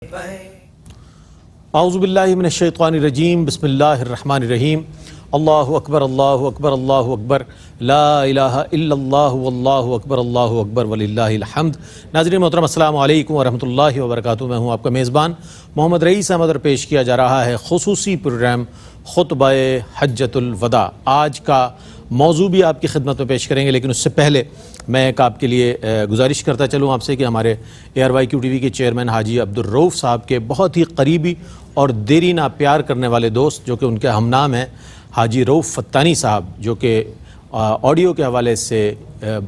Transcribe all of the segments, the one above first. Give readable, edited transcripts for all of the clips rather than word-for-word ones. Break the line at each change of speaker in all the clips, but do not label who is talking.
اعوذ باللہ من الشیطان الرجیم بسم اللہ الرحمن الرحیم اللہ اکبر اللہ اکبر اللہ اکبر لا الہ الا اللہ واللہ اکبر وللہ الحمد۔ ناظرین محترم السلام علیکم ورحمۃ اللہ وبرکاتہ۔ میں ہوں آپ کا میزبان محمد رئیس احمد اور پیش کیا جا رہا ہے خصوصی پروگرام خطبہ حجۃ الوداع۔ آج کا موضوع بھی آپ کی خدمت میں پیش کریں گے، لیکن اس سے پہلے میں ایک آپ کے لیے گزارش کرتا چلوں آپ سے کہ ہمارے ARYQ TV کے چیئرمین حاجی عبدالرؤف صاحب کے بہت ہی قریبی اور دیرینہ پیار کرنے والے دوست جو کہ ان کے ہم نام ہیں حاجی رؤف فتانی صاحب، جو کہ آڈیو کے حوالے سے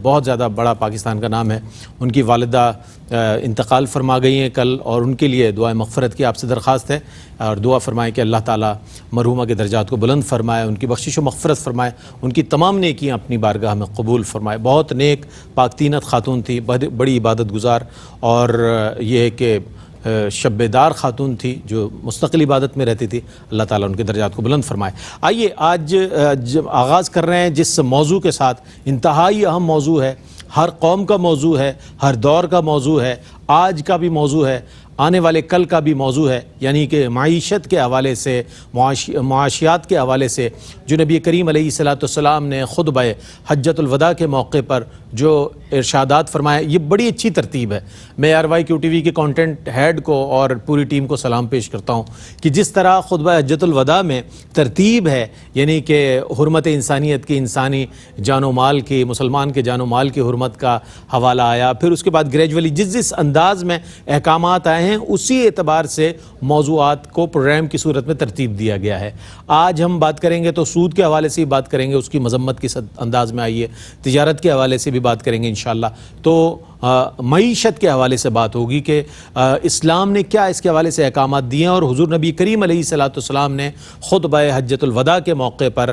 بہت زیادہ بڑا پاکستان کا نام ہے، ان کی والدہ انتقال فرما گئی ہیں کل، اور ان کے لیے دعائے مغفرت کی آپ سے درخواست ہے، اور دعا فرمائیں کہ اللہ تعالیٰ مرحومہ کے درجات کو بلند فرمائے، ان کی بخشش و مغفرت فرمائے، ان کی تمام نیکیاں اپنی بارگاہ میں قبول فرمائے۔ بہت نیک پاک طینت خاتون تھی، بڑی عبادت گزار، اور یہ ہے کہ شب بیدار خاتون تھی جو مستقل عبادت میں رہتی تھی۔ اللہ تعالیٰ ان کے درجات کو بلند فرمائے۔ آئیے آج آغاز کر رہے ہیں جس موضوع کے ساتھ، انتہائی اہم موضوع ہے، ہر قوم کا موضوع ہے، ہر دور کا موضوع ہے، آج کا بھی موضوع ہے، آنے والے کل کا بھی موضوع ہے، یعنی کہ معیشت کے حوالے سے، معاشیات کے حوالے سے جو نبی کریم علیہ السلام نے خطبہ حجۃ الوداع کے موقع پر جو ارشادات فرمائے، یہ بڑی اچھی ترتیب ہے۔ میں ARYQ TV کے کانٹینٹ ہیڈ کو اور پوری ٹیم کو سلام پیش کرتا ہوں کہ جس طرح خطبہ حجۃ الوداع میں ترتیب ہے، یعنی کہ حرمت انسانیت کی، انسانی جان و مال کی، مسلمان کے جان و مال کی حرمت کا حوالہ آیا، پھر اس کے بعد گریجولی جس انداز میں احکامات آئے ہیں اسی اعتبار سے موضوعات کو پروگرام کی صورت میں ترتیب دیا گیا ہے۔ آج ہم بات کریں گے تو سود کے حوالے سے بھی بات کریں گے، اس کی مذمت کس انداز میں آئی ہے، تجارت کے حوالے سے بھی بات کریں گے انشاءاللہ، تو معیشت کے حوالے سے بات ہوگی کہ اسلام نے کیا اس کے حوالے سے احکامات دیے ہیں، اور حضور نبی کریم علیہ السلام نے خطبہ حجۃ الوداع کے موقع پر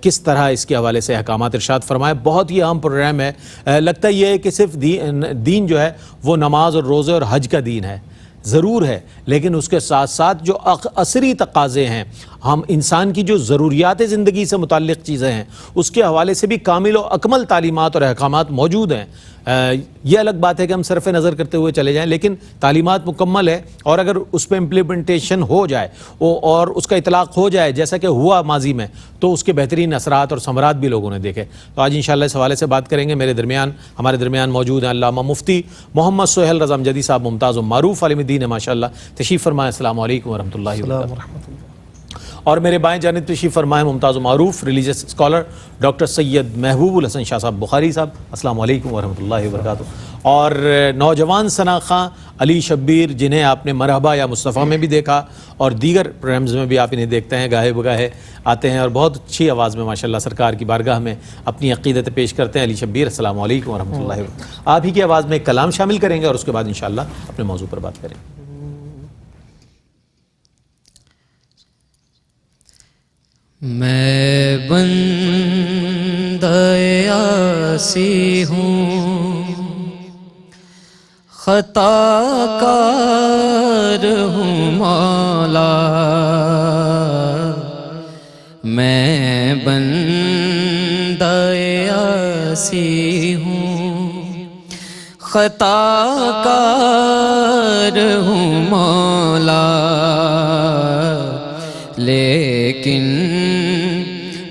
کس طرح اس کے حوالے سے احکامات ارشاد فرمائے۔ بہت ہی اہم پروگرام ہے۔ لگتا یہ ہے کہ صرف دین جو ہے وہ نماز اور روزے اور حج کا دین ہے، ضرور ہے، لیکن اس کے ساتھ ساتھ جو عصری تقاضے ہیں، ہم انسان کی جو ضروریات زندگی سے متعلق چیزیں ہیں، اس کے حوالے سے بھی کامل و اکمل تعلیمات اور احکامات موجود ہیں۔ یہ الگ بات ہے کہ ہم صرف نظر کرتے ہوئے چلے جائیں، لیکن تعلیمات مکمل ہے، اور اگر اس پہ امپلیمنٹیشن ہو جائے اور اس کا اطلاق ہو جائے جیسا کہ ہوا ماضی میں، تو اس کے بہترین اثرات اور ثمرات بھی لوگوں نے دیکھے۔ تو آج انشاءاللہ اس حوالے سے بات کریں گے۔ ہمارے درمیان موجود ہیں علامہ مفتی محمد سہیل رضا امجدی صاحب، ممتاز و معروف عالم دین ہے ماشاءاللہ، تشریف فرمائیں۔ السلام علیکم ورحمۃ اللہ وبرکاتہ۔ اور میرے بائیں جانب تشریف فرمائے ممتاز و معروف ریلیجس اسکالر ڈاکٹر سید محبوب الحسن شاہ صاحب بخاری صاحب، السلام علیکم ورحمۃ اللہ وبرکاتہ۔ اور نوجوان ثنا خاں علی شبیر، جنہیں آپ نے مرحبا یا مصطفیٰ میں بھی دیکھا اور دیگر پروگرامز میں بھی آپ انہیں دیکھتے ہیں، گاہے بگاہے آتے ہیں اور بہت اچھی آواز میں ماشاءاللہ سرکار کی بارگاہ میں اپنی عقیدت پیش کرتے ہیں۔ علی شبیر، السلام علیکم ورحمۃ اللہ وبرکاتہ۔ آپ ہی کی آواز میں ایک کلام شامل کریں گے اور اس کے بعد انشاءاللہ اپنے موضوع پر بات کریں گے۔
میں بندہ عاصی ہوں، خطا کار ہوں مولا، میں بندہ عاصی ہوں، خطا کار ہوں مولا، لیکن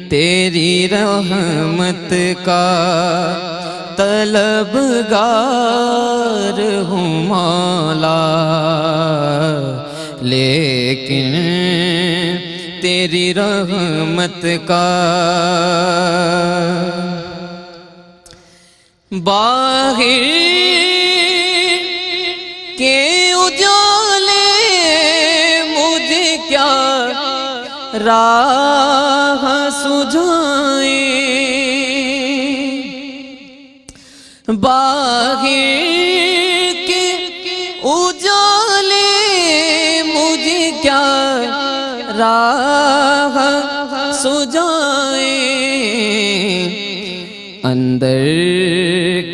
تیری رحمت کا طلبگار ہوں مولا، لیکن تیری رحمت کا باہر کے اجالے مجھے کیا راہ سجھائیں، باہر کے اجالے مجھے کیا راہ سجھائیں، اندر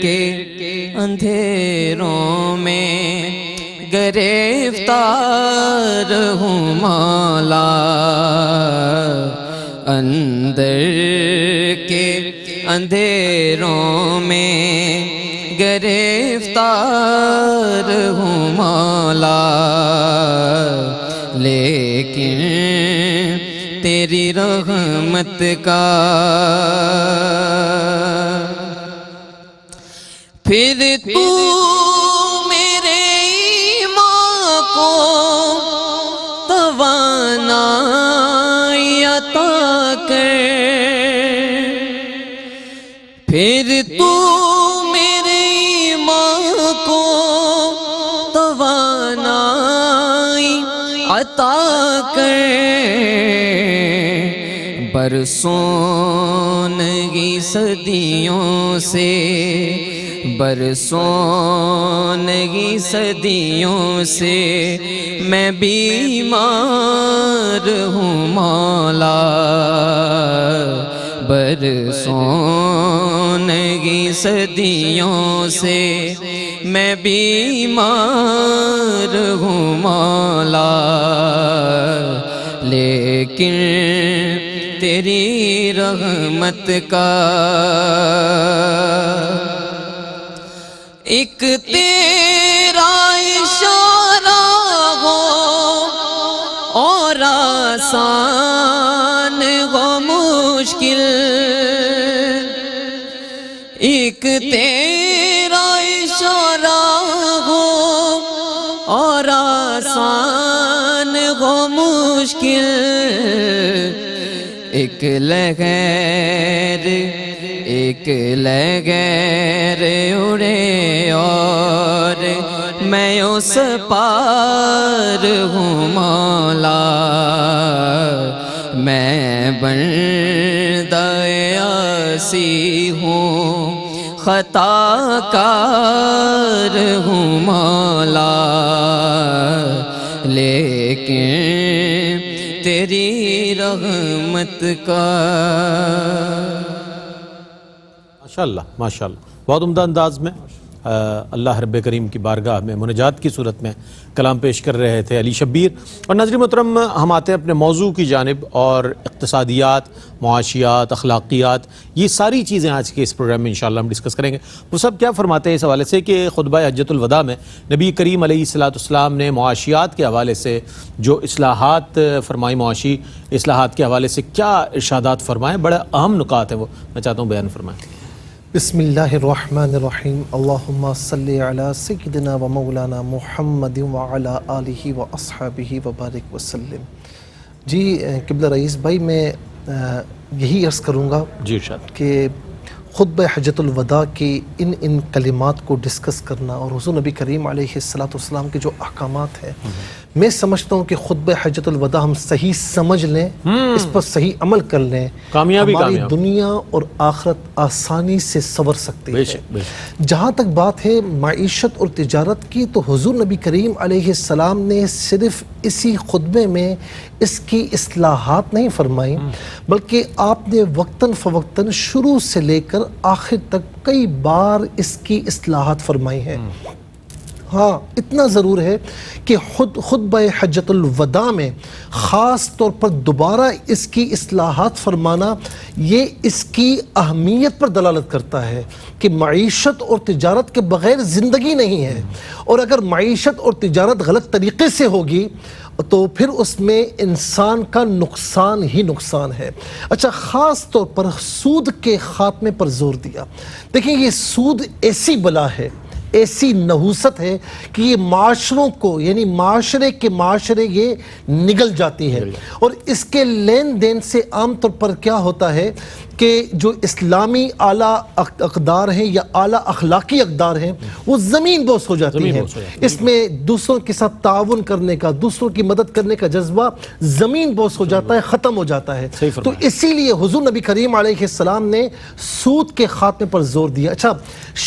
کے اندھیروں میں گرفتار ہوں مولا، اندر کے اندھیروں میں گرفتار ہوں مولا، لیکن تیری رحمت کا پھر تو میرے ایمان کو توانائی عطا کر، پھر تو میرے ایمان کو توانائی عطا کر، برسوں نگی صدیوں سے، برسوں نگی صدیوں سے میں بیمار ہوں مولا، برسوں نگی صدیوں سے میں بیمار ہوں مولا، لیکن تیری رحمت کا ایک تیرا اشارہ ہو اور آسان ہو مشکل، ایک تیرا اشارہ ہو اور آسان ہو مشکل، ایک لہر اڑے اور میں اس پار ہوں مولا، میں بندہ عاصی ہوں، خطا کار ہوں مولا، لیکن تیری رحمت کا
ماشاءاللہ ماشاءاللہ بہت عمدہ انداز میں اللہ رب کریم کی بارگاہ میں مناجات کی صورت میں کلام پیش کر رہے تھے علی شبیر۔ اور ناظرین محترم، ہم آتے ہیں اپنے موضوع کی جانب، اور اقتصادیات، معاشیات، اخلاقیات، یہ ساری چیزیں آج کے اس پروگرام میں انشاءاللہ ہم ڈسکس کریں گے۔ وہ سب کیا فرماتے ہیں اس حوالے سے کہ خطبہ حجۃ الوداع میں نبی کریم علیہ السلام نے معاشیات کے حوالے سے جو اصلاحات فرمائی، معاشی اصلاحات کے حوالے سے کیا ارشادات فرمائے، بڑے اہم نکات ہیں، وہ میں چاہتا ہوں بیان فرمائیں۔
بسم اللہ الرحمن الرحیم، اللہم صلی علی سیدنا و مولانا محمد وعلی آلہ و اصحابہ وبارک وسلم۔ جی قبلہ رئیس بھائی، میں یہی عرض کروں گا
جی ارشاد
کہ خطبہ حجۃ الوداع کی ان کلمات کو ڈسکس کرنا اور حضور نبی کریم علیہ السلام کے جو احکامات ہیں، میں سمجھتا ہوں کہ خطبہ حجۃ الوداع ہم صحیح سمجھ لیں، اس پر صحیح عمل کر لیں، ہماری دنیا اور آخرت آسانی سے سنور سکتی ہے۔ جہاں تک بات ہے معیشت اور تجارت کی، تو حضور نبی کریم علیہ السلام نے صرف اسی خطبے میں اس کی اصلاحات نہیں فرمائی، بلکہ آپ نے وقتاً فوقتاً شروع سے لے کر آخر تک کئی بار اس کی اصلاحات فرمائی ہیں۔ ہاں، اتنا ضرور ہے کہ خطبہ حجۃ الوداع میں خاص طور پر دوبارہ اس کی اصلاحات فرمانا، یہ اس کی اہمیت پر دلالت کرتا ہے کہ معیشت اور تجارت کے بغیر زندگی نہیں ہے، اور اگر معیشت اور تجارت غلط طریقے سے ہوگی تو پھر اس میں انسان کا نقصان ہی نقصان ہے۔ اچھا، خاص طور پر سود کے خاتمے پر زور دیا۔ دیکھیں، یہ سود ایسی بلا ہے، ایسی نحوست ہے کہ یہ معاشروں کو، یعنی معاشرے یہ نگل جاتی ہے، اور اس کے لین دین سے عام طور پر کیا ہوتا ہے کہ جو اسلامی اعلیٰ اقدار ہیں یا اعلیٰ اخلاقی اقدار ہیں، وہ زمین بوس ہو جاتی ہیں۔ اس میں دوسروں کے ساتھ تعاون کرنے کا، دوسروں کی مدد کرنے کا جذبہ زمین بوس ہو جاتا ہے، ختم ہو جاتا ہے۔ تو اسی لیے حضور نبی کریم علیہ السلام نے سود کے خاتمے پر زور دیا۔ اچھا،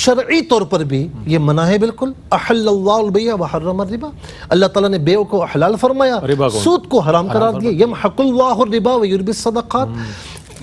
شرعی طور پر بھی یہ منع ہے بالکل، احل اللہ البیع وحرم الربا، اللہ تعالیٰ نے بیع کو حلال فرمایا، سود کو حرام قرار دیا، یمحق اللہ الربا ویربی الصدقات۔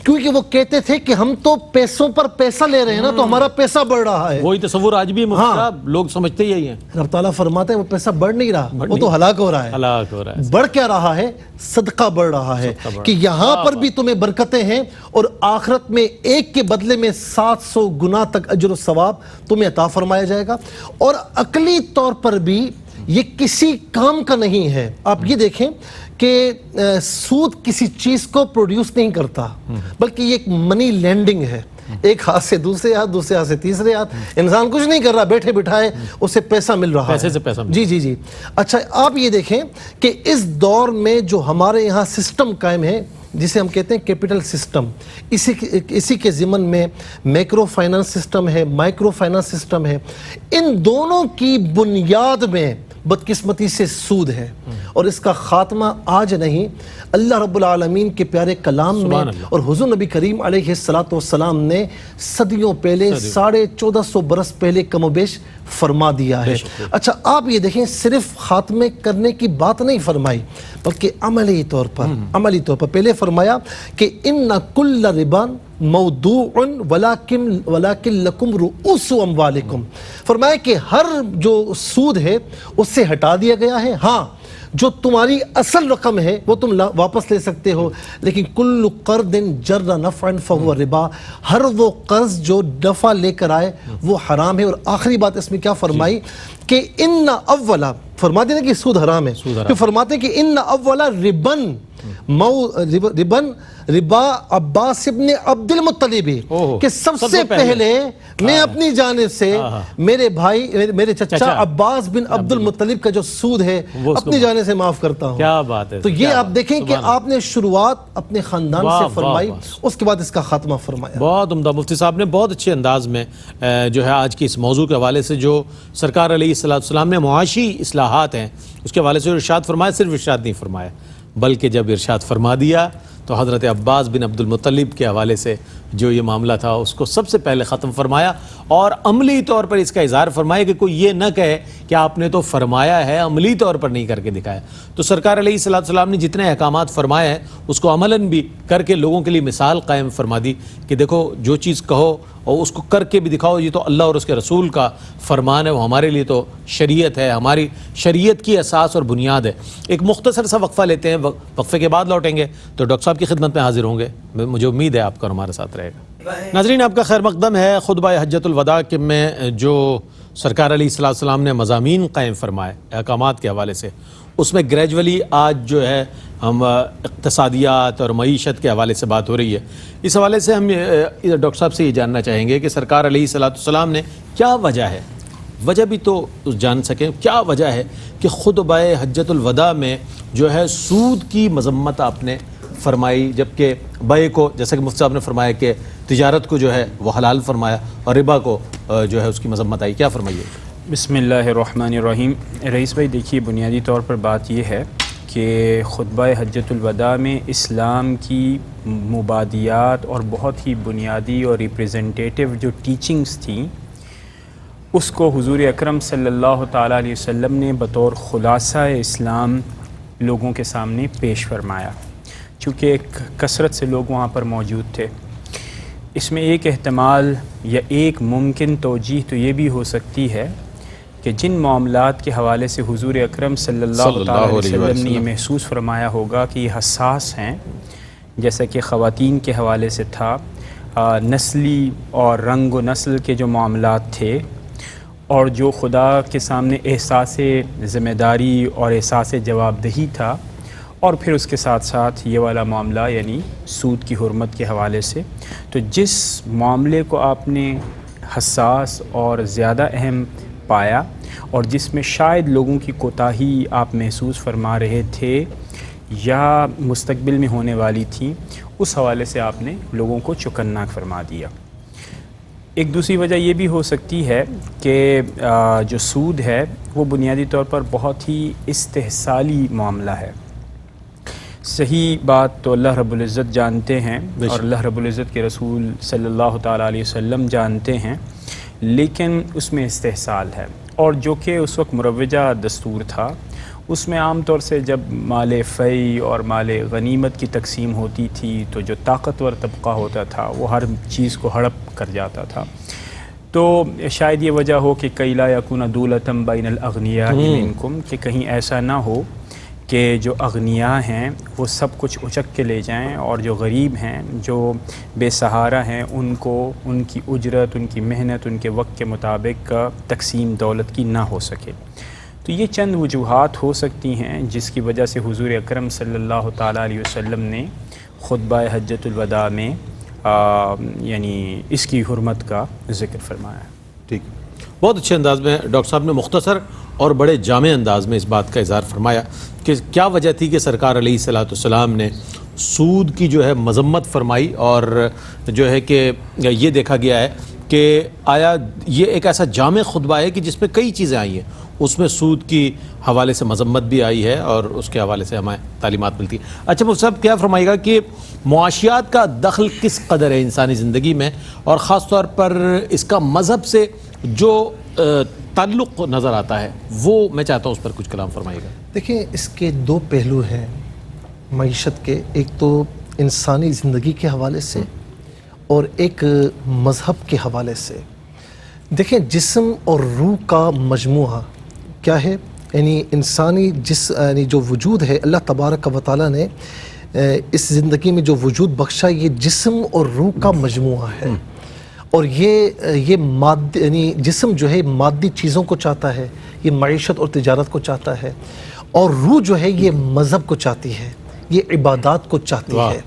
کیونکہ وہ کہتے تھے کہ ہم تو پیسوں پر پیسہ لے رہے ہیں نا تو ہمارا پیسہ بڑھ رہا ہے.
وہی تصور آج بھی مفتی صاحب لوگ سمجھتے ہی یہی ہیں.
رب تعالیٰ فرماتے ہیں وہ پیسہ بڑھ نہیں رہا, وہ تو ہلاک ہو رہا ہے.
ہلاک ہو رہا ہے.
بڑھ کیا رہا ہے؟ صدقہ بڑھ رہا ہے کہ یہاں پر بھی تمہیں برکتیں ہیں اور آخرت میں ایک کے بدلے میں 700 گنا تک اجر و ثواب تمہیں عطا فرمایا جائے گا. اور عقلی طور پر بھی یہ کسی کام کا نہیں ہے. آپ یہ دیکھیں کہ سود کسی چیز کو پروڈیوس نہیں کرتا, بلکہ یہ ایک منی لینڈنگ ہے. ایک ہاتھ سے دوسرے ہاتھ, دوسرے ہاتھ سے تیسرے ہاتھ. انسان کچھ نہیں کر رہا, بیٹھے بٹھائے اسے پیسہ مل رہا ہے,
پیسے سے پیسہ مل
رہا ہے. جی. اچھا آپ یہ دیکھیں کہ اس دور میں جو ہمارے یہاں سسٹم قائم ہے جسے ہم کہتے ہیں کیپٹل سسٹم, اسی کے ضمن میں میکرو فائنانس سسٹم ہے, مائکرو فائنانس سسٹم ہے. ان دونوں کی بنیاد میں بدقسمتی سے سود ہے, اور اس کا خاتمہ آج نہیں, اللہ رب العالمین کے پیارے کلام میں اور حضور نبی کریم علیہ السلام نے صدیوں پہلے 1450 برس پہلے کم و بیش فرما دیا ہے. اچھا آپ یہ دیکھیں, صرف خاتمے کرنے کی بات نہیں فرمائی, بلکہ عملی طور پر پہلے فرمایا کہ ان کل ربا موضوع ولکن لکم رؤوس اموالکم. فرمایا کہ ہر جو سود ہے اس سے ہٹا دیا گیا ہے. ہاں جو تمہاری اصل رقم ہے وہ تم واپس لے سکتے ہو, لیکن کل قرض جر نفعا فهو ربا, ہر وہ قرض جو نفع لے کر آئے وہ حرام ہے. اور آخری بات اس میں کیا فرمائی کہ ان اولا, فرماتے ہیں کہ سود حرام ہے, کہ فرماتے ہیں کہ ان اولا ربا عباس ابن عبد المطلب, کہ سب سے پہلے میں اپنی جانب سے میرے بھائی میرے چچا عباس بن عبد المطلب کا جو سود ہے اپنی جانب سے معاف کرتا ہوں.
کیا بات ہے.
تو یہ آپ دیکھیں کہ آپ نے شروعات اپنے خاندان سے فرمائی, اس کے بعد اس کا خاتمہ فرمایا.
بہت عمدہ. مفتی صاحب نے بہت اچھے انداز میں جو ہے آج کی اس موضوع کے حوالے سے جو سرکار علیہ السلام نے معاشی اصلاحات ہیں اس کے حوالے سے ارشاد فرمایا, صرف ارشاد نہیں فرمایا بلکہ جب ارشاد فرما دیا تو حضرت عباس بن عبد المطلب کے حوالے سے جو یہ معاملہ تھا اس کو سب سے پہلے ختم فرمایا, اور عملی طور پر اس کا اظہار فرمایا کہ کوئی یہ نہ کہے کہ آپ نے تو فرمایا ہے, عملی طور پر نہیں کر کے دکھایا. تو سرکار علیہ السلام نے جتنے احکامات فرمائے ہیں اس کو عملاً بھی کر کے لوگوں کے لیے مثال قائم فرما دی کہ دیکھو جو چیز کہو اور اس کو کر کے بھی دکھاؤ, یہ تو اللہ اور اس کے رسول کا فرمان ہے, وہ ہمارے لیے تو شریعت ہے, ہماری شریعت کی اساس اور بنیاد ہے. ایک مختصر سا وقفہ لیتے ہیں, وقفے کے بعد لوٹیں گے تو ڈاکٹر صاحب کی خدمت میں حاضر ہوں گے. مجھے امید ہے آپ کا ہمارے ساتھ رہے گا. ناظرین آپ کا خیر مقدم ہے. خطبہ حجۃ الوداع میں جو سرکار علیہ السلام نے مضامین قائم فرمائے احکامات کے حوالے سے, اس میں گریجولی آج جو ہے ہم اقتصادیات اور معیشت کے حوالے سے بات ہو رہی ہے. اس حوالے سے ہم ڈاکٹر صاحب سے یہ جاننا چاہیں گے کہ سرکار علیہ السلام نے کیا وجہ ہے, وجہ بھی تو جان سکیں, کیا وجہ ہے کہ خطبہ حجۃ الوداع میں جو ہے سود کی مذمت آپ نے فرمائی, جبکہ بے کو جیسا کہ مفتی صاحب نے فرمایا کہ تجارت کو جو ہے وہ حلال فرمایا, اور ربا کو جو ہے اس کی مذمت آئی. کیا فرمائیے؟
بسم اللہ الرحمن الرحیم. رئیس بھائی دیکھیے, بنیادی طور پر بات یہ ہے کہ خطبہ حجۃ الوداع میں اسلام کی مبادیات اور بہت ہی بنیادی اور ریپریزنٹیٹیو جو ٹیچنگز تھیں اس کو حضور اکرم صلی اللہ تعالیٰ علیہ وسلم نے بطور خلاصہ اسلام لوگوں کے سامنے پیش فرمایا. چونکہ ایک کثرت سے لوگ وہاں پر موجود تھے, اس میں ایک احتمال یا ایک ممکن توجیہ تو یہ بھی ہو سکتی ہے کہ جن معاملات کے حوالے سے حضور اکرم صلی اللہ تعالیٰ علیہ وسلم نے یہ محسوس فرمایا ہوگا کہ یہ حساس ہیں, جیسا کہ خواتین کے حوالے سے تھا, نسلی اور رنگ و نسل کے جو معاملات تھے, اور جو خدا کے سامنے احساس ذمہ داری اور احساس جواب دہی تھا, اور پھر اس کے ساتھ ساتھ یہ والا معاملہ یعنی سود کی حرمت کے حوالے سے. تو جس معاملے کو آپ نے حساس اور زیادہ اہم پایا اور جس میں شاید لوگوں کی کوتاہی آپ محسوس فرما رہے تھے یا مستقبل میں ہونے والی تھی, اس حوالے سے آپ نے لوگوں کو چوکناک فرما دیا. ایک دوسری وجہ یہ بھی ہو سکتی ہے کہ جو سود ہے وہ بنیادی طور پر بہت ہی استحصالی معاملہ ہے. صحیح بات تو اللہ رب العزت جانتے ہیں اور اللہ رب العزت کے رسول صلی اللہ تعالیٰ علیہ وسلم جانتے ہیں, لیکن اس میں استحصال ہے, اور جو کہ اس وقت مروجہ دستور تھا اس میں عام طور سے جب مال فی اور مال غنیمت کی تقسیم ہوتی تھی تو جو طاقتور طبقہ ہوتا تھا وہ ہر چیز کو ہڑپ کر جاتا تھا. تو شاید یہ وجہ ہو کہ کئی لا یکون دولتم بین الاغنیاء منکم، کہ کہیں ایسا نہ ہو کہ جو اغنیاء ہیں وہ سب کچھ اچک کے لے جائیں اور جو غریب ہیں، جو بے سہارا ہیں، ان کو ان کی اجرت، ان کی محنت، ان کے وقت کے مطابق تقسیم دولت کی نہ ہو سکے. تو یہ چند وجوہات ہو سکتی ہیں جس کی وجہ سے حضور اکرم صلی اللہ تعالیٰ علیہ وسلم نے خطبہ حجۃ الوداع میں یعنی اس کی حرمت کا ذکر فرمایا ہے.
ٹھیک، بہت اچھے انداز میں ڈاکٹر صاحب نے مختصر اور بڑے جامع انداز میں اس بات کا اظہار فرمایا کہ کیا وجہ تھی کہ سرکار علیہ الصلوۃ والسلام نے سود کی جو ہے مذمت فرمائی، اور جو ہے کہ یہ دیکھا گیا ہے کہ آیا یہ ایک ایسا جامع خطبہ ہے کہ جس میں کئی چیزیں آئی ہیں، اس میں سود کی حوالے سے مذمت بھی آئی ہے اور اس کے حوالے سے ہمیں تعلیمات ملتی ہیں. اچھا مفتی صاحب کیا فرمائے گا کہ معاشیات کا دخل کس قدر ہے انسانی زندگی میں، اور خاص طور پر اس کا مذہب سے جو تعلق نظر آتا ہے وہ میں چاہتا ہوں اس پر کچھ کلام فرمائے گا.
دیکھیں اس کے دو پہلو ہیں معیشت کے، ایک تو انسانی زندگی کے حوالے سے اور ایک مذہب کے حوالے سے. دیکھیں جسم اور روح کا مجموعہ کیا ہے، یعنی انسانی یعنی جو وجود ہے اللہ تبارک و تعالیٰ نے اس زندگی میں جو وجود بخشا یہ جسم اور روح کا مجموعہ ہے. اور یہ مادی یعنی جسم جو ہے مادی چیزوں کو چاہتا ہے، یہ معیشت اور تجارت کو چاہتا ہے، اور روح جو ہے یہ مذہب کو چاہتی ہے، یہ عبادات کو چاہتی ہے.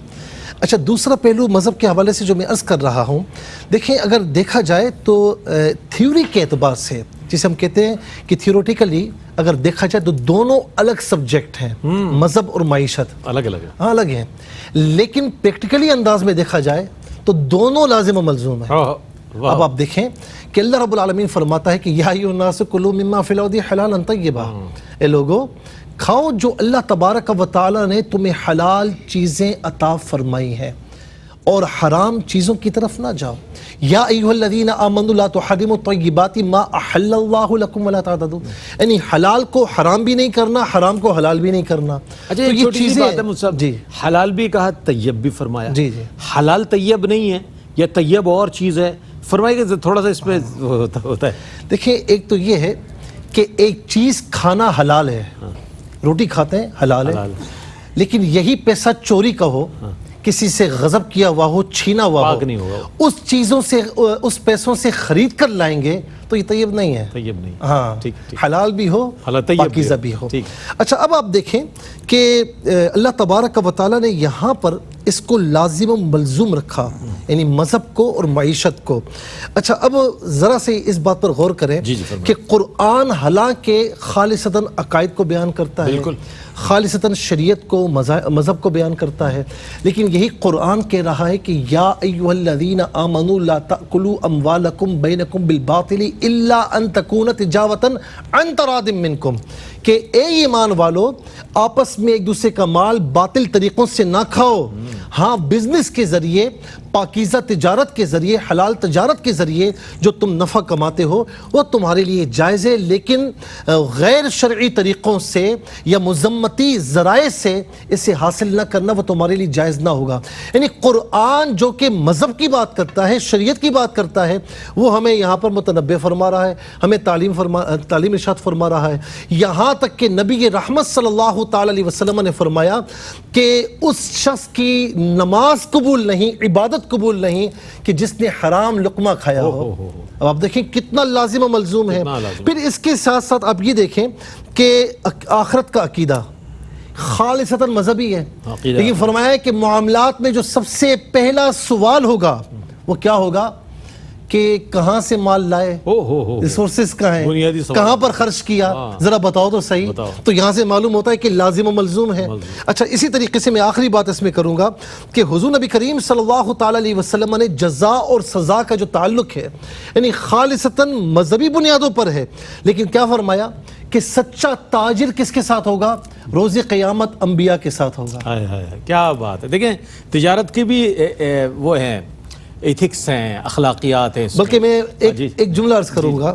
اچھا دوسرا پہلو مذہب کے حوالے سے جو میں عرض کر رہا ہوں، دیکھیں اگر دیکھا جائے تو تھیوری کے اعتبار سے جسے ہم کہتے ہیں کہ تھیوریٹیکلی اگر دیکھا جائے تو دونوں الگ سبجیکٹ ہیں، مذہب اور معیشت
الگ الگ ہے.
ہاں الگ ہیں، لیکن پریکٹیکلی انداز میں دیکھا جائے تو دونوں لازم و ملزوم ہیں. اب آپ دیکھیں کہ اللہ رب العالمین فرماتا ہے کہ یا ایھا الناس کلوا مما فی الارض حلالا طیبا، اے لوگو کھاؤ جو اللہ تبارک و تعالی نے تمہیں حلال چیزیں عطا فرمائی ہیں اور حرام چیزوں کی طرف نہ جاؤ. یا ایھا الذین آمنوا لا تحرموا الطیبات ما احل اللہ لکم ولا تعتدوا، یعنی حلال کو حرام بھی نہیں کرنا، حرام کو حلال بھی نہیں کرنا.
اچھا یہ چیزیں جی حلال بھی کہا، طیب بھی فرمایا.
جی جی
حلال طیب نہیں ہے، یہ طیب اور چیز ہے، فرمائیے کہ تھوڑا سا اس پہ ہوتا ہے.
دیکھیں ایک تو یہ ہے کہ ایک چیز کھانا حلال ہے، روٹی کھاتے ہیں حلال ہے، لیکن یہی پیسہ چوری کا ہو، کسی سے غصب کیا ہوا ہو، چھینا ہوا ہو، اس چیزوں سے اس پیسوں سے خرید کر لائیں گے تو یہ طیب نہیں ہے.
طیب نہیں،
ہاں حلال بھی ہو پاکیزہ بھی ہو. اچھا اب آپ دیکھیں کہ اللہ تبارک و تعالیٰ نے یہاں پر اس کو لازم و ملزوم رکھا، یعنی مذہب کو اور معیشت کو. اچھا اب ذرا سے اس بات پر غور کریں کہ قرآن حالانکہ خالصتاً عقائد کو بیان کرتا ہے، خالصتاً شریعت کو مذہب کو بیان کرتا ہے، لیکن یہی قرآن کہہ رہا ہے کہ یا ایھا الذین آمنوا لا تأکلوا اموالکم بینکم بالباطل الا ان تکون تجارۃ عن تراض منکم، کہ اے ایمان والو آپس میں ایک دوسرے کا مال باطل طریقوں سے نہ کھاؤ. ہاں بزنس کے ذریعے، پاکیزہ تجارت کے ذریعے، حلال تجارت کے ذریعے جو تم نفع کماتے ہو وہ تمہارے لیے جائز ہے، لیکن غیر شرعی طریقوں سے یا مذمتی ذرائع سے اسے حاصل نہ کرنا وہ تمہارے لیے جائز نہ ہوگا. یعنی قرآن جو کہ مذہب کی بات کرتا ہے، شریعت کی بات کرتا ہے، وہ ہمیں یہاں پر متنبہ فرما رہا ہے، ہمیں تعلیم ارشاد فرما رہا ہے. یہاں تک کہ نبی رحمت صلی اللہ تعالی علیہ وسلم نے فرمایا کہ اس شخص کی نماز قبول نہیں، عبادت قبول نہیں کہ جس نے حرام لقمہ کھایا ہو. اب آپ دیکھیں کتنا لازم و ملزوم ہے. پھر اس کے ساتھ ساتھ آپ یہ دیکھیں کہ آخرت کا عقیدہ خالصتاً مذہبی ہے، لیکن فرمایا ہے کہ معاملات میں جو سب سے پہلا سوال ہوگا وہ کیا ہوگا کہ کہاں سے مال لائے، ریسورسز کہاں ہیں، کہاں پر خرچ کیا، ذرا بتاؤ تو صحیح. تو یہاں سے معلوم ہوتا ہے کہ لازم و ملزوم ہے. اچھا اسی طریقے سے میں آخری بات اس میں کروں گا کہ حضور نبی کریم صلی اللہ تعالی علیہ وسلم نے جزا اور سزا کا جو تعلق ہے یعنی خالصتاً مذہبی بنیادوں پر ہے، لیکن کیا فرمایا کہ سچا تاجر کس کے ساتھ ہوگا؟ روز قیامت انبیاء کے ساتھ ہوگا.
کیا بات ہے. دیکھیں تجارت کی بھی وہ ہیں، ایتھکس ہیں، اخلاقیات ہیں.
بلکہ میں ایک جملہ عرض کروں گا،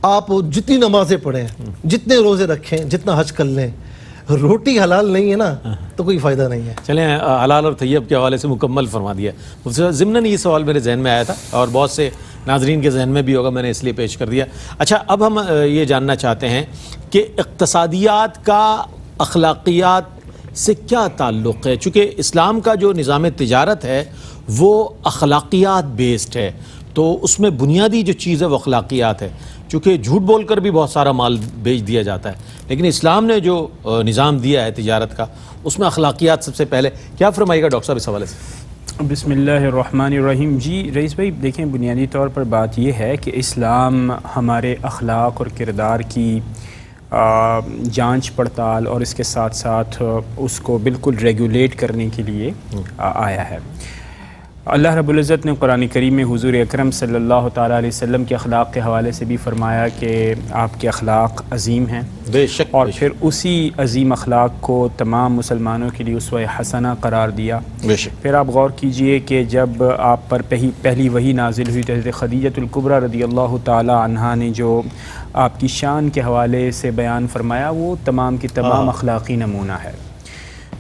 آپ جتنی نمازیں پڑھیں، جتنے روزے رکھیں، جتنا حج کر لیں، روٹی حلال نہیں ہے نا تو کوئی فائدہ نہیں ہے۔
چلیں حلال اور طیب کے حوالے سے مکمل فرما دیا۔ ضمناً یہ سوال میرے ذہن میں آیا تھا اور بہت سے ناظرین کے ذہن میں بھی ہوگا، میں نے اس لیے پیش کر دیا۔ اچھا، اب ہم یہ جاننا چاہتے ہیں کہ اقتصادیات کا اخلاقیات سے کیا تعلق ہے؟ چونکہ اسلام کا جو نظام تجارت ہے وہ اخلاقیات بیسڈ ہے، تو اس میں بنیادی جو چیز ہے وہ اخلاقیات ہے۔ چونکہ جھوٹ بول کر بھی بہت سارا مال بیچ دیا جاتا ہے، لیکن اسلام نے جو نظام دیا ہے تجارت کا اس میں اخلاقیات سب سے پہلے۔ کیا فرمائے گا ڈاکٹر صاحب اس حوالے سے؟
بسم اللہ الرحمن الرحیم۔ جی رئیس بھائی دیکھیں، بنیادی طور پر بات یہ ہے کہ اسلام ہمارے اخلاق اور کردار کی جانچ پڑتال اور اس کے ساتھ ساتھ اس کو بالکل ریگولیٹ کرنے کے لیے آیا ہے۔ اللہ رب العزت نے قرآن کریم میں حضور اکرم صلی اللہ تعالیٰ علیہ وسلم کے اخلاق کے حوالے سے بھی فرمایا کہ آپ کے اخلاق عظیم ہیں،
بے شک،
اور پھر اسی عظیم اخلاق کو تمام مسلمانوں کے لیے اسوہ حسنہ قرار دیا۔
بے شک۔
پھر آپ غور کیجئے کہ جب آپ پر پہلی وحی نازل ہوئی تو حضرت خدیجۃ الکبریٰ رضی اللہ تعالیٰ عنہا نے جو آپ کی شان کے حوالے سے بیان فرمایا وہ تمام کی تمام اخلاقی نمونہ ہے۔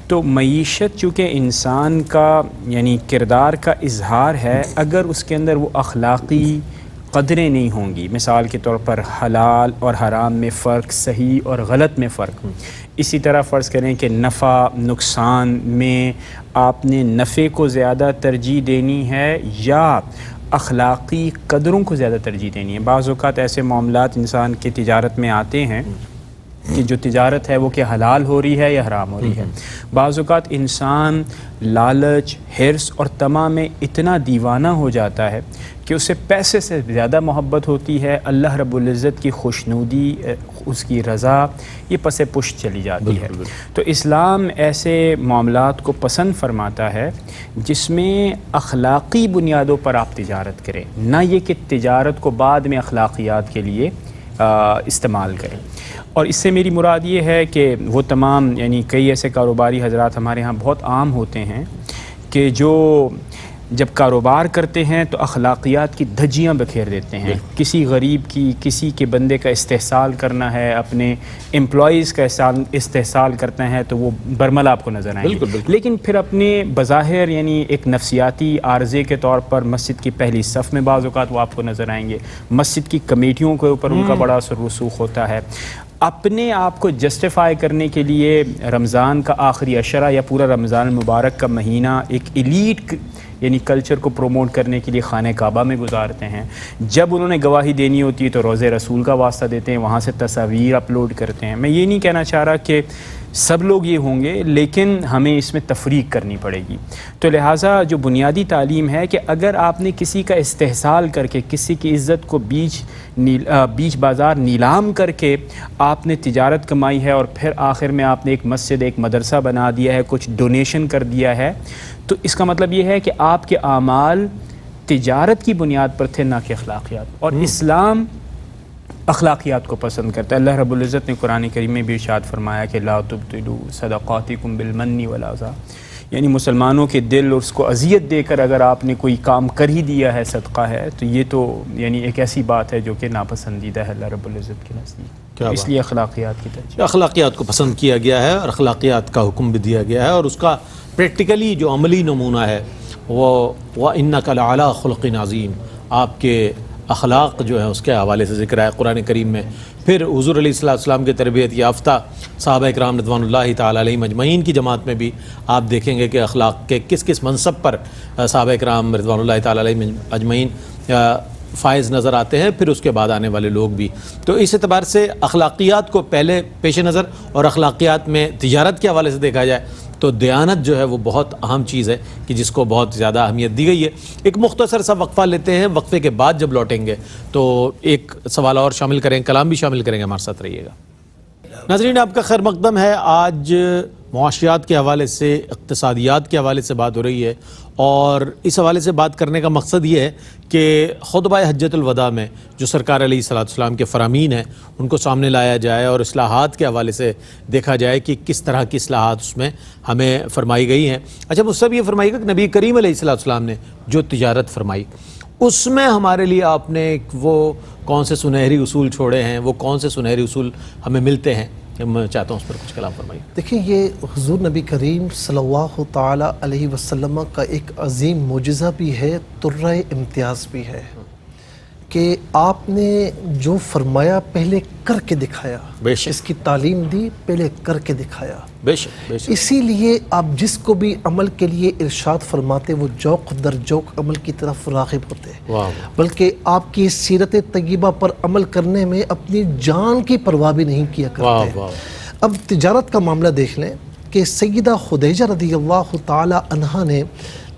تو معیشت چونکہ انسان کا یعنی کردار کا اظہار ہے، اگر اس کے اندر وہ اخلاقی قدریں نہیں ہوں گی، مثال کے طور پر حلال اور حرام میں فرق، صحیح اور غلط میں فرق، اسی طرح فرض کریں کہ نفع نقصان میں آپ نے نفع کو زیادہ ترجیح دینی ہے یا اخلاقی قدروں کو زیادہ ترجیح دینی ہے۔ بعض اوقات ایسے معاملات انسان کی تجارت میں آتے ہیں کہ جو تجارت ہے وہ کہ حلال ہو رہی ہے یا حرام ہو رہی ہے۔ بعض اوقات انسان لالچ، حرص اور طمع میں اتنا دیوانہ ہو جاتا ہے کہ اسے پیسے سے زیادہ محبت ہوتی ہے، اللہ رب العزت کی خوشنودی، اس کی رضا یہ پس پشت چلی جاتی ہے۔ تو اسلام ایسے معاملات کو پسند فرماتا ہے جس میں اخلاقی بنیادوں پر آپ تجارت کریں، نہ یہ کہ تجارت کو بعد میں اخلاقیات کے لیے استعمال کریں۔ اور اس سے میری مراد یہ ہے کہ وہ تمام یعنی کئی ایسے کاروباری حضرات ہمارے ہاں بہت عام ہوتے ہیں کہ جو جب کاروبار کرتے ہیں تو اخلاقیات کی دھجیاں بکھیر دیتے ہیں، کسی غریب کی، کسی کے بندے کا استحصال کرنا ہے، اپنے امپلائیز کا استحصال کرتے ہیں تو وہ برمل آپ کو نظر آئیں گے، لیکن پھر اپنے بظاہر یعنی ایک نفسیاتی عارضے کے طور پر مسجد کی پہلی صف میں بعض اوقات وہ آپ کو نظر آئیں گے، مسجد کی کمیٹیوں کے اوپر ان کا بڑا اثر رسوخ ہوتا ہے۔ اپنے آپ کو جسٹیفائی کرنے کے لیے رمضان کا آخری عشرہ یا پورا رمضان المبارک کا مہینہ ایک ایلیٹ یعنی کلچر کو پروموٹ کرنے کے لیے خانہ کعبہ میں گزارتے ہیں، جب انہوں نے گواہی دینی ہوتی ہے تو روضہ رسول کا واسطہ دیتے ہیں، وہاں سے تصاویر اپلوڈ کرتے ہیں۔ میں یہ نہیں کہنا چاہ رہا کہ سب لوگ یہ ہوں گے، لیکن ہمیں اس میں تفریق کرنی پڑے گی۔ تو لہٰذا جو بنیادی تعلیم ہے کہ اگر آپ نے کسی کا استحصال کر کے، کسی کی عزت کو بیچ بازار نیلام کر کے آپ نے تجارت کمائی ہے اور پھر آخر میں آپ نے ایک مسجد، ایک مدرسہ بنا دیا ہے، کچھ ڈونیشن کر دیا ہے، تو اس کا مطلب یہ ہے کہ آپ کے اعمال تجارت کی بنیاد پر تھے، نہ کہ اخلاقیات۔ اور اسلام اخلاقیات کو پسند کرتا ہے۔ اللہ رب العزت نے قرآن کریم میں بھی ارشاد فرمایا کہ لا تبطلوا صدقاتکم بالمن والاذی، یعنی مسلمانوں کے دل اور اس کو اذیت دے کر اگر آپ نے کوئی کام کر ہی دیا ہے، صدقہ ہے، تو یہ تو یعنی ایک ایسی بات ہے جو کہ ناپسندیدہ ہے اللہ رب العزت کے نزدیک، اس لیے اخلاقیات کی ترجیح۔
اخلاقیات کو پسند کیا گیا ہے اور اخلاقیات کا حکم بھی دیا گیا ہے، اور اس کا پریکٹیکلی جو عملی نمونہ ہے وہ وَإِنَّكَ لَعَلَىٰ خُلُقٍ عَظِيمٍ، آپ کے اخلاق جو ہے اس کے حوالے سے ذکر ہے قرآن کریم میں۔ پھر حضور علیہ السلام کے تربیت یافتہ صحابہ اکرام رضوان اللہ تعالیٰ علیہم اجمعین کی جماعت میں بھی آپ دیکھیں گے کہ اخلاق کے کس کس منصب پر صحابہ اکرام رضوان اللہ تعالیٰ علیہم اجمعین فائز نظر آتے ہیں، پھر اس کے بعد آنے والے لوگ بھی۔ تو اس اعتبار سے اخلاقیات کو پہلے پیش نظر، اور اخلاقیات میں تجارت کے حوالے سے دیکھا جائے تو دیانت جو ہے وہ بہت اہم چیز ہے کہ جس کو بہت زیادہ اہمیت دی گئی ہے۔ ایک مختصر سا وقفہ لیتے ہیں، وقفے کے بعد جب لوٹیں گے تو ایک سوال اور شامل کریں، کلام بھی شامل کریں گے، ہمارے ساتھ رہیے گا۔ ناظرین آپ کا خیر مقدم ہے۔ آج معاشیات کے حوالے سے، اقتصادیات کے حوالے سے بات ہو رہی ہے، اور اس حوالے سے بات کرنے کا مقصد یہ ہے کہ خطبہ حجۃ الوداع میں جو سرکار علیہ السلام کے فرامین ہیں ان کو سامنے لایا جائے اور اصلاحات کے حوالے سے دیکھا جائے کہ کس طرح کی اصلاحات اس میں ہمیں فرمائی گئی ہیں۔ اچھا، مجھ سے بھی یہ فرمائی گا کہ نبی کریم علیہ السلام نے جو تجارت فرمائی اس میں ہمارے لیے آپ نے وہ کون سے سنہری اصول چھوڑے ہیں، وہ کون سے سنہری اصول ہمیں ملتے ہیں؟ میں چاہتا ہوں اس پر کچھ کلام فرمائیے۔
دیکھیں، یہ حضور نبی کریم صلی اللہ تعالی علیہ وسلم کا ایک عظیم معجزہ بھی ہے، ترہ امتیاز بھی ہے کہ آپ نے جو فرمایا پہلے کر کے دکھایا،
بے شک،
اس کی تعلیم دی، پہلے کر کے دکھایا۔
بے شک بے شک۔
اسی لیے آپ جس کو بھی عمل کے لیے ارشاد فرماتے وہ ذوق در ذوق عمل کی طرف راغب ہوتے،
واہ،
بلکہ آپ کی سیرت طیبہ پر عمل کرنے میں اپنی جان کی پرواہ بھی نہیں کیا
واہ
کرتے۔
واہ۔
اب تجارت کا معاملہ دیکھ لیں کہ سیدہ خدیجہ رضی اللہ تعالی عنہا نے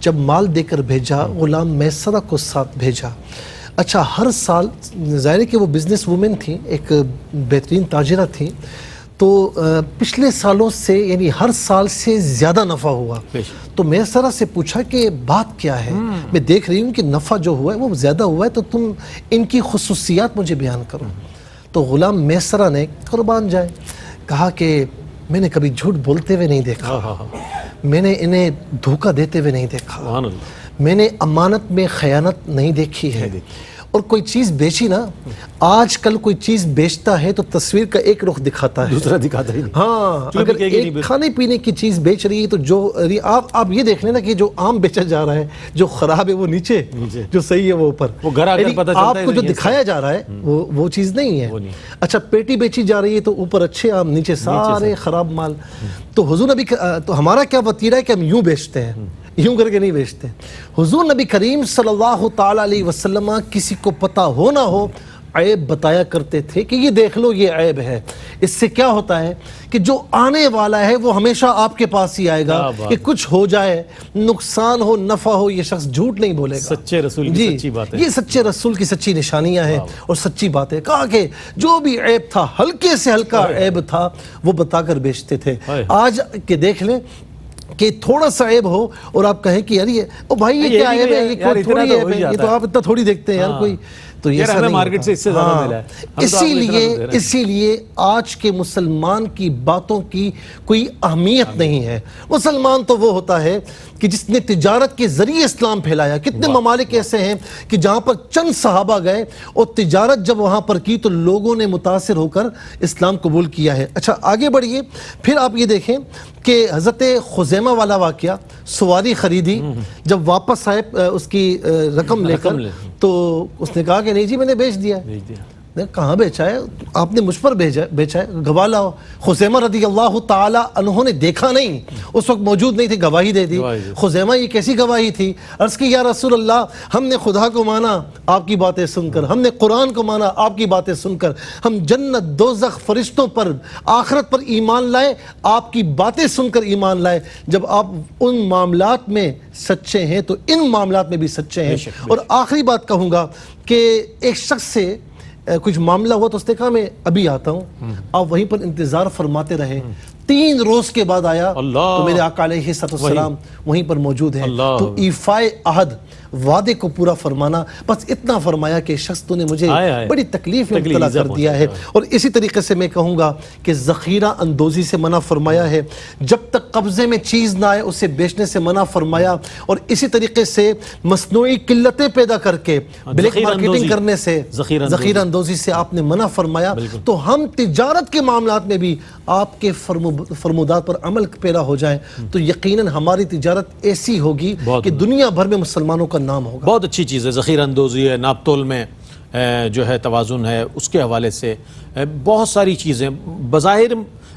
جب مال دے کر بھیجا، غلام میسرہ کو ساتھ بھیجا۔ اچھا، ہر سال ظاہر ہے کہ وہ بزنس وومن تھیں، ایک بہترین تاجرہ تھیں، تو پچھلے سالوں سے یعنی ہر سال سے زیادہ نفع ہوا۔ تو میسرہ سے پوچھا کہ بات کیا ہے؟ میں دیکھ رہی ہوں کہ نفع جو ہوا ہے وہ زیادہ ہوا ہے، تو تم ان کی خصوصیات مجھے بیان کرو۔ تو غلام میسرہ نے قربان جائے کہا کہ میں نے کبھی جھوٹ بولتے ہوئے نہیں دیکھا، میں نے انہیں دھوکہ دیتے ہوئے نہیں دیکھا، میں نے امانت میں خیانت نہیں دیکھی ہے۔ اور کوئی چیز بیچی نا، آج کل کوئی چیز بیچتا ہے تو تصویر کا ایک رخ دکھاتا ہے،
دوسرا دکھاتا ہی نہیں۔
ہاں، اگر ایک کھانے پینے کی چیز بیچ رہی ہے تو جو آپ یہ دیکھ لیں نا کہ جو عام بیچا جا رہا ہے، جو خراب ہے وہ نیچے، جو صحیح ہے وہ اوپر،
وہ گھر آ کر پتہ چلتا ہے
آپ کو جو دکھایا جا رہا ہے وہ چیز نہیں ہے۔ اچھا، پیٹی بیچی جا رہی ہے تو اوپر اچھے آم، نیچے سارے خراب مال۔ تو حضور نبی، تو ہمارا کیا وتیرہ ہے کہ ہم یوں بیچتے ہیں، یوں کر کے نہیں بیچتے۔ حضور نبی کریم صلی اللہ تعالی علیہ وسلم کسی کو پتہ ہو نہ ہو عیب بتایا کرتے تھے کہ یہ دیکھ لو، یہ عیب ہے۔ اس سے کیا ہوتا ہے کہ جو آنے والا ہے وہ ہمیشہ آپ کے پاس ہی آئے گا، کہ کچھ ہو جائے، نقصان ہو نفع ہو، یہ شخص جھوٹ نہیں بولے گا۔
سچے رسول کی سچی بات ہے،
یہ سچے رسول کی سچی نشانیاں ہیں اور سچی بات ہے۔ کہا کہ جو بھی عیب تھا، ہلکے سے ہلکا عیب تھا، وہ بتا کر بیچتے تھے۔ آج کے دیکھ لیں کہ تھوڑا سا عیب ہو اور آپ کہیں کہ یار یہ او بھائی یہ کیا عیب ہے، یہ کوئی تھوڑی عیب ہے، یہ تو آپ اتنا تھوڑی دیکھتے ہیں یار کوئی، تو یہ
ہمیں مارکیٹ سے اس سے زیادہ ملا ہے۔
اسی لیے آج کے مسلمان کی باتوں کی کوئی اہمیت نہیں ہے۔ مسلمان تو وہ ہوتا ہے کہ جس نے تجارت کے ذریعے اسلام پھیلایا۔ کتنے ممالک ایسے ہیں کہ جہاں پر چند صحابہ گئے اور تجارت جب وہاں پر کی تو لوگوں نے متاثر ہو کر اسلام قبول کیا ہے۔ اچھا، آگے بڑھیے، پھر آپ یہ دیکھیں کہ حضرت خزیمہ والا واقعہ، سواری خریدی، جب واپس آئے اس کی رقم لے کر تو اس نے کہا کہ نہیں جی میں نے بیچ دیا ہے۔ کہاں بیچا ہے؟ آپ نے مجھ پر بیچا ہے، گواہ لاؤ۔ خزیمہ رضی اللہ تعالی عنہ نے دیکھا نہیں، اس وقت موجود نہیں تھے، گواہی دے دی۔ خزیمہ یہ کیسی گواہی تھی؟ عرض کی یا رسول اللہ، ہم نے خدا کو مانا آپ کی باتیں سن کر، ہم نے قرآن کو مانا آپ کی باتیں سن کر، ہم جنت، دوزخ، فرشتوں پر، آخرت پر ایمان لائے آپ کی باتیں سن کر ایمان لائے۔ جب آپ ان معاملات میں سچے ہیں تو ان معاملات میں بھی سچے ہیں۔ اور آخری بات کہوں گا کہ ایک شخص سے کچھ معاملہ ہوا تو اس نے کہا میں ابھی آتا ہوں، آپ وہیں پر انتظار فرماتے رہے۔ 3 روز کے بعد آیا تو میرے آقا علیہ السلام وہیں پر موجود ہیں۔ تو ایفائے عہد، وعدے کو پورا فرمانا، بس اتنا فرمایا کہ شخص تو نے مجھے بڑی تکلیف میں مبتلا کر دیا ہے۔ اور اسی طریقے سے میں کہوں گا کہ ذخیرہ اندوزی سے منع فرمایا ہے، جب تک قبضے میں چیز نہ آئے اسے بیچنے سے منع فرمایا۔ اور اسی طریقے سے مصنوعی قلتیں پیدا کر کے بلیک مارکیٹنگ کرنے سے، ذخیرہ اندوزی سے آپ نے منع فرمایا۔ تو ہم تجارت کے معاملات میں بھی آپ کے فرمودات پر عمل پیرا ہو جائیں تو یقیناً ہماری تجارت ایسی ہوگی کہ دنیا بھر میں مسلمانوں کا نام ہوگا۔
بہت اچھی چیز ہے، ذخیرہ اندوزی ہے، ناپ تول میں جو ہے توازن ہے، اس کے حوالے سے بہت ساری چیزیں بظاہر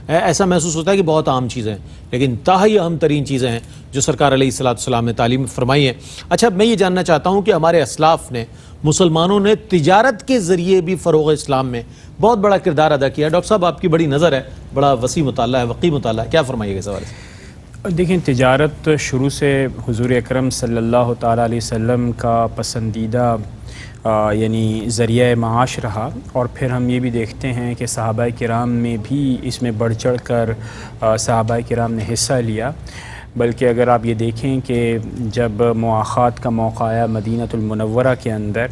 ایسا محسوس ہوتا ہے کہ بہت عام چیزیں ہیں، لیکن تاہی اہم ترین چیزیں ہیں جو سرکار علیہ السلام نے تعلیم فرمائی ہے۔ اچھا، میں یہ جاننا چاہتا ہوں کہ ہمارے اسلاف نے، مسلمانوں نے تجارت کے ذریعے بھی فروغ اسلام میں بہت بڑا کردار ادا کیا۔ ڈاکٹر صاحب، آپ کی بڑی نظر ہے، بڑا وسیع مطالعہ ہے، وقی مطالعہ ہے، کیا فرمائیے گا اس حوالے سے؟
دیکھیں، تجارت شروع سے حضور اکرم صلی اللہ تعالیٰ علیہ وسلم کا پسندیدہ یعنی ذریعہ معاش رہا، اور پھر ہم یہ بھی دیکھتے ہیں کہ صحابہ کرام میں بھی اس میں بڑھ چڑھ کر صحابہ کرام نے حصہ لیا۔ بلکہ اگر آپ یہ دیکھیں کہ جب مواخات کا موقع آیا مدینہ المنورہ کے اندر،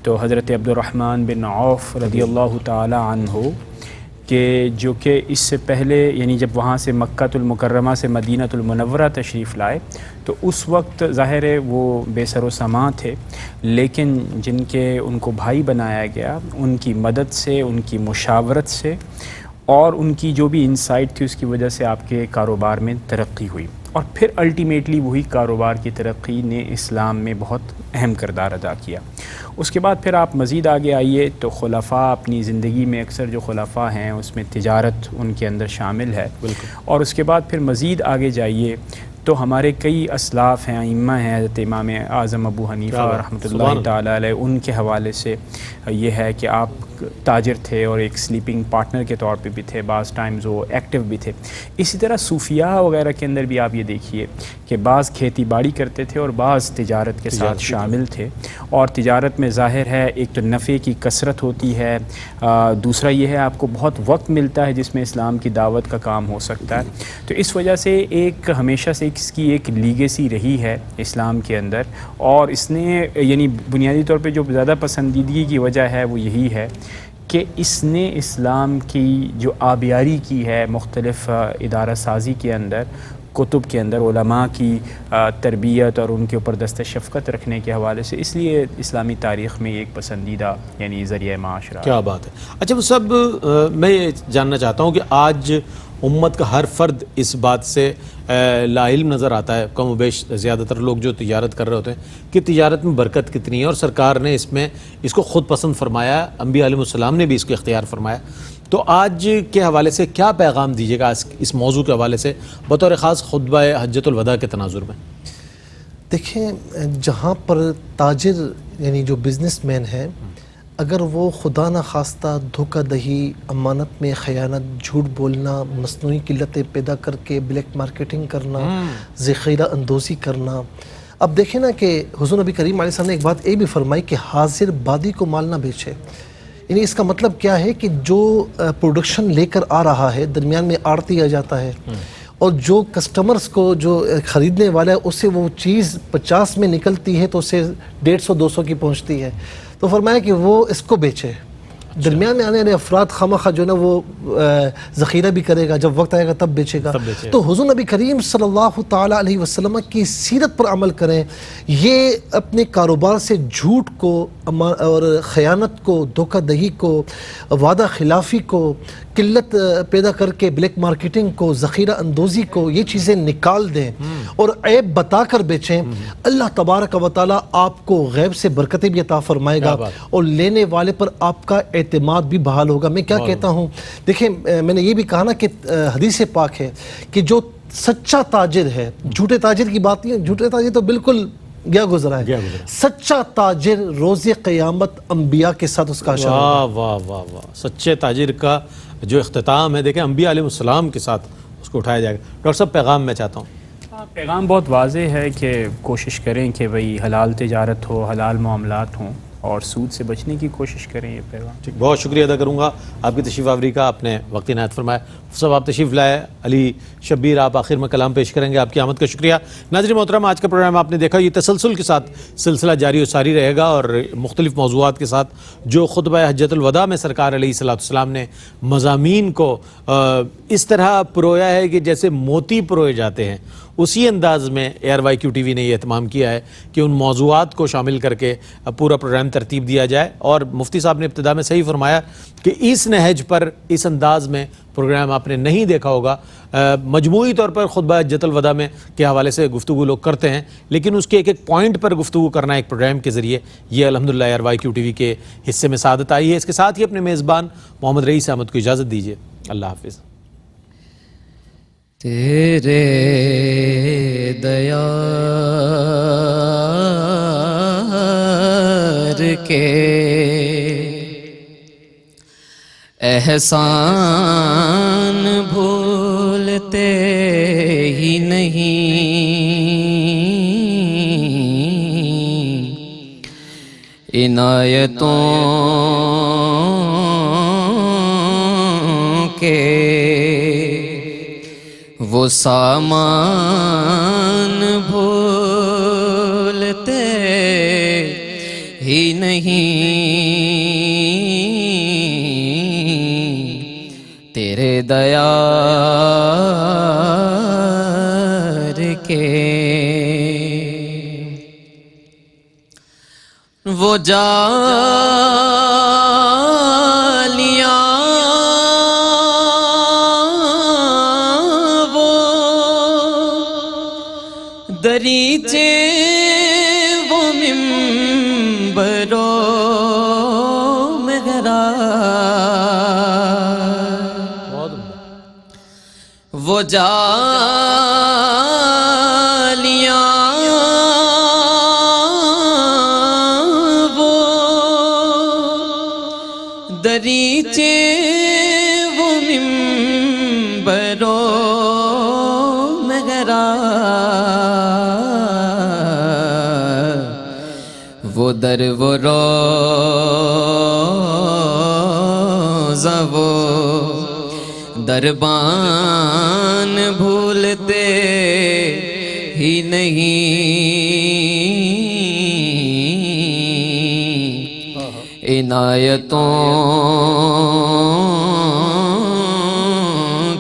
تو حضرت عبد الرحمن بن عوف رضی اللہ تعالی عنہ کہ جو کہ اس سے پہلے یعنی جب وہاں سے مکۃ المکرمہ سے مدینۃ المنورہ تشریف لائے تو اس وقت ظاہر ہے وہ بے سر و سماں تھے، لیکن جن کے ان کو بھائی بنایا گیا ان کی مدد سے، ان کی مشاورت سے اور ان کی جو بھی انسائٹ تھی اس کی وجہ سے آپ کے کاروبار میں ترقی ہوئی، اور پھر الٹیمیٹلی وہی کاروبار کی ترقی نے اسلام میں بہت اہم کردار ادا کیا۔ اس کے بعد پھر آپ مزید آگے آئیے تو خلفاء اپنی زندگی میں اکثر جو خلفاء ہیں اس میں تجارت ان کے اندر شامل ہے، اور اس کے بعد پھر مزید آگے جائیے تو ہمارے کئی اسلاف ہیں، ائمہ ہیں، حضرت امام اعظم ابو حنیفہ رحمۃ اللہ تعالیٰ علیہ، ان کے حوالے سے یہ ہے کہ آپ تاجر تھے اور ایک سلیپنگ پارٹنر کے طور پہ بھی تھے، بعض ٹائمز وہ ایکٹیو بھی تھے۔ اسی طرح صوفیاء وغیرہ کے اندر بھی آپ یہ دیکھیے کہ بعض کھیتی باڑی کرتے تھے اور بعض تجارت کے ساتھ شامل تھے، اور تجارت میں ظاہر ہے ایک تو نفع کی کثرت ہوتی ہے، دوسرا یہ ہے آپ کو بہت وقت ملتا ہے جس میں اسلام کی دعوت کا کام ہو سکتا ہے، تو اس وجہ سے ایک ہمیشہ سے اس کی ایک لیگیسی رہی ہے اسلام کے اندر، اور اس نے یعنی بنیادی طور پہ جو زیادہ پسندیدگی کی وجہ ہے وہ یہی ہے کہ اس نے اسلام کی جو آبیاری کی ہے مختلف ادارہ سازی کے اندر، کتب کے اندر علماء کی تربیت اور ان کے اوپر دست شفقت رکھنے کے حوالے سے، اس لیے اسلامی تاریخ میں ایک پسندیدہ یعنی ذریعہ معاش رہا۔
کیا بات ہے۔ اچھا وہ سب میں یہ جاننا چاہتا ہوں کہ آج امت کا ہر فرد اس بات سے لا علم نظر آتا ہے، کم و بیش زیادہ تر لوگ جو تجارت کر رہے ہوتے ہیں، کہ تجارت میں برکت کتنی ہے، اور سرکار نے اس میں اس کو خود پسند فرمایا، انبیاء علیہ السلام نے بھی اس کو اختیار فرمایا۔ تو آج کے حوالے سے کیا پیغام دیجیے گا اس موضوع کے حوالے سے بطور خاص خطبہ حجۃ الوداع کے تناظر میں؟
دیکھیں، جہاں پر تاجر یعنی جو بزنس مین ہے، اگر وہ خدا نہ خواستہ دھوکہ دہی، امانت میں خیانت، جھوٹ بولنا، مصنوعی قلتیں پیدا کر کے بلیک مارکیٹنگ کرنا، ذخیرہ اندوزی کرنا، اب دیکھیں نا کہ حضور نبی کریم علیہ السلام نے ایک بات یہ بھی فرمائی کہ حاضر بادی کو مال نہ بیچے، یعنی اس کا مطلب کیا ہے کہ جو پروڈکشن لے کر آ رہا ہے درمیان میں آڑتی آ جاتا ہے، اور جو کسٹمرز کو جو خریدنے والا ہے اس سے وہ چیز 50 میں نکلتی ہے تو اسے 150 200 کی پہنچتی ہے، تو فرمایا کہ وہ اس کو بیچے۔ درمیان میں آنے والے افراد خواہ جو ہے نا وہ ذخیرہ بھی کرے گا، جب وقت آئے گا تب بیچے گا۔ تو حضور نبی کریم صلی اللہ تعالیٰ علیہ وسلم کی سیرت پر عمل کریں، یہ اپنے کاروبار سے جھوٹ کو اور خیانت کو، دھوکہ دہی کو، وعدہ خلافی کو، قلت پیدا کر کے بلیک مارکیٹنگ کو، ذخیرہ اندوزی کو، یہ چیزیں نکال دیں اور عیب بتا کر بیچیں، اللہ تبارک و تعالیٰ آپ کو غیب سے برکتیں بھی عطا فرمائے گا، اور لینے والے پر آپ کا اعتماد بھی بحال ہوگا۔ میں کیا کہتا ہوں، دیکھیں میں نے یہ بھی کہا نا کہ حدیث پاک ہے کہ جو سچا تاجر ہے، جھوٹے تاجر کی بات نہیں ہے، جھوٹے تاجر تو بالکل گیا گزرا ہے، سچا تاجر روز قیامت انبیاء کے ساتھ اس کا حشر ہوگا۔
واہ واہ واہ، سچے تاجر کا جو اختتام ہے دیکھیں انبیاء علیہ السلام کے ساتھ اس کو اٹھایا جائے گا۔ ڈاکٹر صاحب پیغام میں چاہتا ہوں۔
پیغام بہت واضح ہے کہ کوشش کریں کہ بھئی حلال تجارت ہو، حلال معاملات ہوں، اور سود سے بچنے کی کوشش کریں، یہ پیغام۔
ٹھیک، بہت شکریہ ادا کروں گا آپ کی تشریف آوری کا، آپ نے وقت عنایت فرمایا۔ صاحب آپ تشریف لائے، علی شبیر آپ آخر میں کلام پیش کریں گے، آپ کی آمد کا شکریہ۔ ناظرین محترم، آج کا پروگرام آپ نے دیکھا، یہ تسلسل کے ساتھ سلسلہ جاری و ساری رہے گا، اور مختلف موضوعات کے ساتھ جو خطبہ حجۃ الوداع میں سرکار علیہ السلام نے مضامین کو اس طرح پرویا ہے کہ جیسے موتی پروئے جاتے ہیں، اسی انداز میں ARYQ TV نے یہ اہتمام کیا ہے کہ ان موضوعات کو شامل کر کے پورا پروگرام ترتیب دیا جائے، اور مفتی صاحب نے ابتدا میں صحیح فرمایا کہ اس نہج پر، اس انداز میں پروگرام آپ نے نہیں دیکھا ہوگا۔ مجموعی طور پر خطبہ حجۃ الوداع میں کے حوالے سے گفتگو لوگ کرتے ہیں، لیکن اس کے ایک ایک پوائنٹ پر گفتگو کرنا ایک پروگرام کے ذریعے، یہ الحمدللہ ARYQ TV کے حصے میں سعادت آئی ہے۔ اس کے ساتھ ہی اپنے میزبان محمد رئیس احمد کو اجازت دیجیے، اللہ حافظ۔
تیرے دیار کے احسان بھولتے ہی نہیں، عنایتوں کے وہ سامان بھولتے ہی نہیں، دیدار کے وہ جالیاں وہ دریچے وہ منبروں وہ جالیاں وہ دریچے وہ منبروں مہرا وہ در وہ روضہ وہ دربان بھولتے ہی نہیں عنایتوں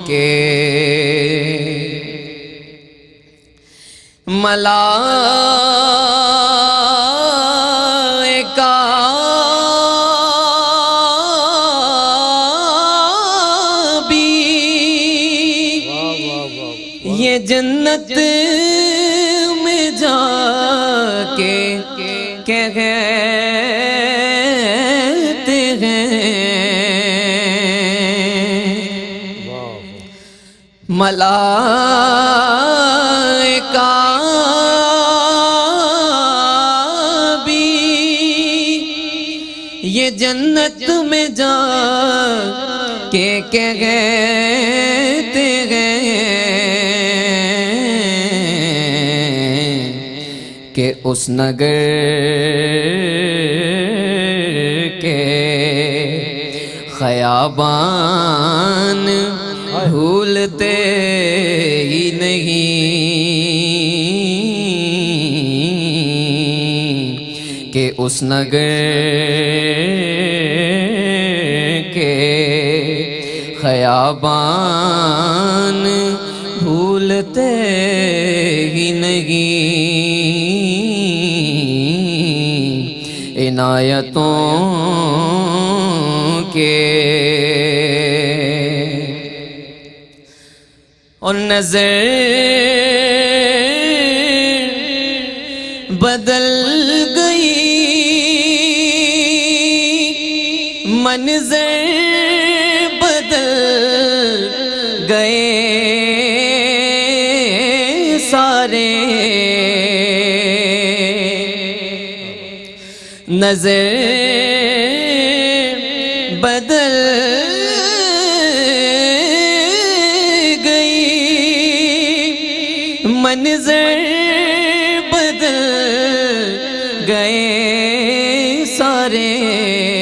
کے ملائکہ یہ جنت میں جا کے کہتے ہیں ملائکہ بھی یہ جنت میں جا کے کہتے ہیں کہ اس نگر کے خیابان بھولتے ہی نہیں کہ اس نگر کے خیابان بھولتے ہی نہیں عنایتوں کے اور نظر بدل گئی منظر بدل گئے سارے نظر بدل گئی منظر بدل گئے سارے